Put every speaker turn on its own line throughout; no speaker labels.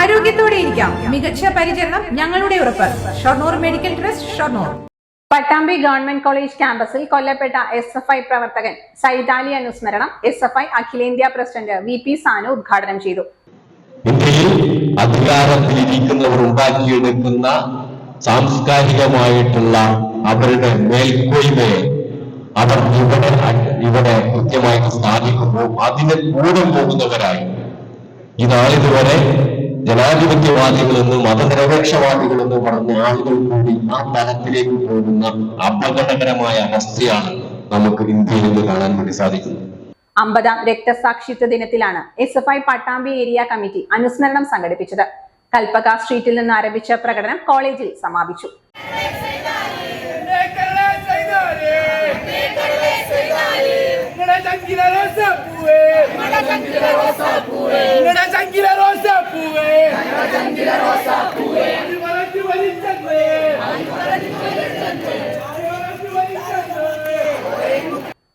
ആരോഗ്യത്തോടെ ഇരിക്കാം. മികച്ച പരിചരണം ഞങ്ങളുടെ ഉറപ്പ്. Shoranur medical trust, Shoranur.
Pattambi government college ക്യാമ്പസിൽ കൊല്ലപ്പെട്ട SFI പ്രവർത്തകൻ സൈദാലി അനുസ്മരണം SFI അഖിലേന്ത്യാ പ്രസിഡന്റ് VP സാനു ഉദ്ഘാടനം ചെയ്തു.
ഇന്ത്യയിൽ അധികാരത്തിലിരിക്കുന്നവർ ഉണ്ടാക്കിയെടുക്കുന്ന സാംസ്കാരികമായിട്ടുള്ള അവരുടെ മേൽക്കോയ്മയെ അവർ ഇവിടെ കൃത്യമായിട്ട് സ്ഥാപിക്കുമ്പോൾ അതിനെ കൂടെ പോകുന്നവരായി ഈ നാളിതുവരെ ജനാധിപത്യവാദികളെന്നും മതനിരപേക്ഷവാദികളെന്നും പറഞ്ഞ ആളുകൾ കൂടി ആ തലത്തിലേക്ക് പോകുന്ന അപകടകരമായ അവസ്ഥയാണ് നമുക്ക് ഇന്ത്യയിൽ നിന്ന് കാണാൻ വേണ്ടി സാധിക്കുന്നത്.
50ാം രക്തസാക്ഷിത്വ ദിനത്തിലാണ് SFI പട്ടാമ്പി ഏരിയ കമ്മിറ്റി അനുസ്മരണം സംഘടിപ്പിച്ചത്. കൽപ്പക സ്ട്രീറ്റിൽ നിന്ന് ആരംഭിച്ച പ്രകടനം കോളേജിൽ സമാപിച്ചു.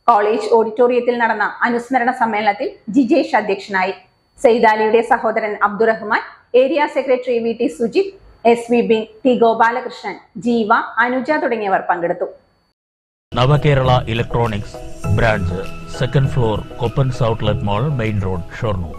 കോളേജ് ഓഡിറ്റോറിയത്തിൽ നടന്ന അനുസ്മരണ സമ്മേളനത്തിൽ ജിജേഷ് അധ്യക്ഷനായി. സൈദാലിയുടെ സഹോദരൻ Abdurahman, area secretary VT Sujith, SV Bin, T Gopalakrishnan, Jeeva, Anuja തുടങ്ങിയവർ പങ്കെടുത്തു.
Navakerala electronics branch, 2nd floor, Koppans outlet mall, main road, Shoranur.